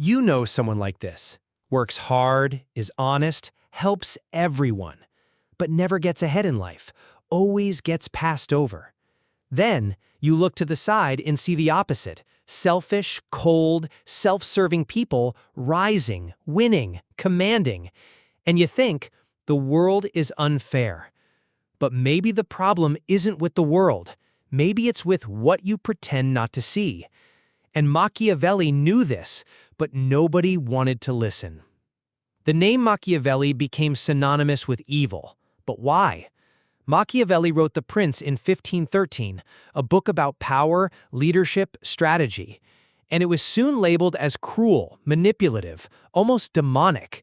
You know someone like this. Works hard, is honest, helps everyone, but never gets ahead in life, always gets passed over. Then, you look to the side and see the opposite. Selfish, cold, self-serving people rising, winning, commanding. And you think, the world is unfair. But maybe the problem isn't with the world. Maybe it's with what you pretend not to see. And Machiavelli knew this, but nobody wanted to listen. The name Machiavelli became synonymous with evil. But why? Machiavelli wrote The Prince in 1513, a book about power, leadership, strategy. And it was soon labeled as cruel, manipulative, almost demonic.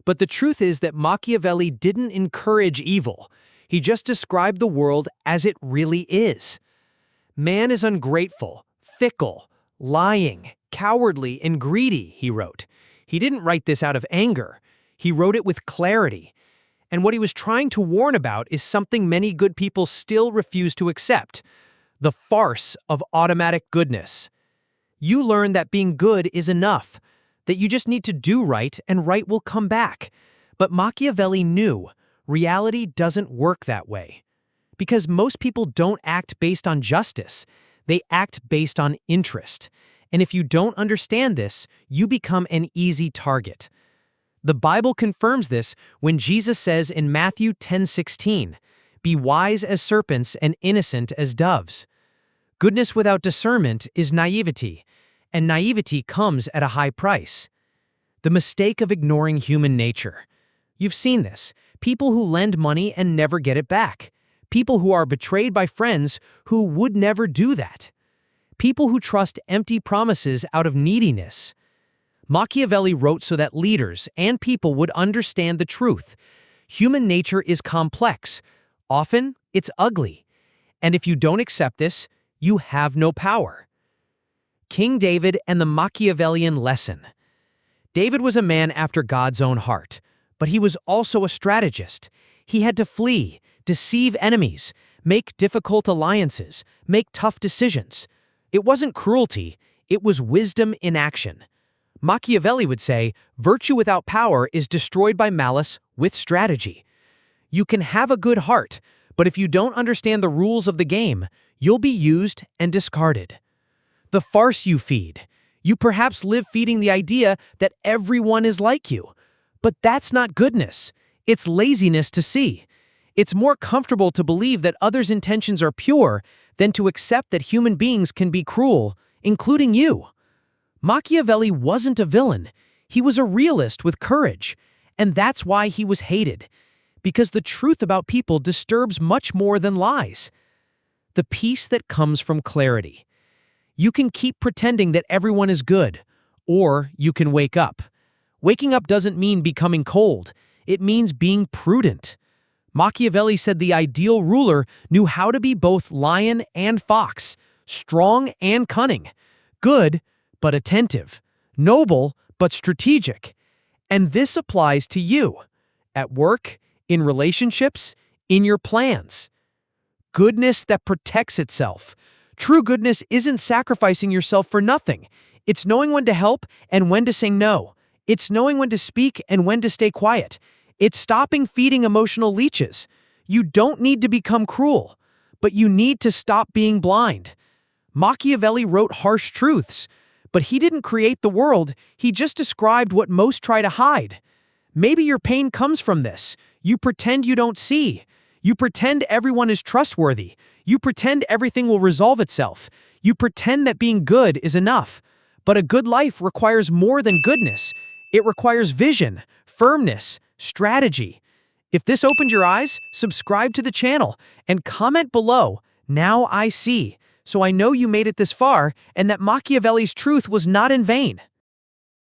But the truth is that Machiavelli didn't encourage evil. He just described the world as it really is. Man is ungrateful, fickle, lying, cowardly, and greedy, he wrote. He didn't write this out of anger. He wrote it with clarity. And what he was trying to warn about is something many good people still refuse to accept: the farce of automatic goodness. You learn that being good is enough, that you just need to do right and right will come back. But Machiavelli knew reality doesn't work that way. Because most people don't act based on justice. They act based on interest. And if you don't understand this, you become an easy target. The Bible confirms this when Jesus says in Matthew 10:16, "Be wise as serpents and innocent as doves." Goodness without discernment is naivety, and naivety comes at a high price. The mistake of ignoring human nature. You've seen this. People who lend money and never get it back. People who are betrayed by friends who would never do that. People who trust empty promises out of neediness. Machiavelli wrote so that leaders and people would understand the truth. Human nature is complex. Often, it's ugly. And if you don't accept this, you have no power. King David and the Machiavellian lesson. David was a man after God's own heart, but he was also a strategist. He had to flee, deceive enemies, make difficult alliances, make tough decisions. It wasn't cruelty, it was wisdom in action. Machiavelli would say, virtue without power is destroyed by malice with strategy. You can have a good heart, but if you don't understand the rules of the game, you'll be used and discarded. The farce you feed. You perhaps live feeding the idea that everyone is like you. But that's not goodness. It's laziness to see. It's more comfortable to believe that others' intentions are pure than to accept that human beings can be cruel, including you. Machiavelli wasn't a villain. He was a realist with courage. And that's why he was hated. Because the truth about people disturbs much more than lies. The peace that comes from clarity. You can keep pretending that everyone is good, or you can wake up. Waking up doesn't mean becoming cold. It means being prudent. Machiavelli said the ideal ruler knew how to be both lion and fox, strong and cunning, good but attentive, noble but strategic. And this applies to you, at work, in relationships, in your plans. Goodness that protects itself. True goodness isn't sacrificing yourself for nothing. It's knowing when to help and when to say no. It's knowing when to speak and when to stay quiet. It's stopping feeding emotional leeches. You don't need to become cruel, but you need to stop being blind. Machiavelli wrote harsh truths, but he didn't create the world, he just described what most try to hide. Maybe your pain comes from this. You pretend you don't see. You pretend everyone is trustworthy. You pretend everything will resolve itself. You pretend that being good is enough. But a good life requires more than goodness. It requires vision, firmness, strategy. If this opened your eyes, subscribe to the channel and comment below, "Now I see," so I know you made it this far and that Machiavelli's truth was not in vain.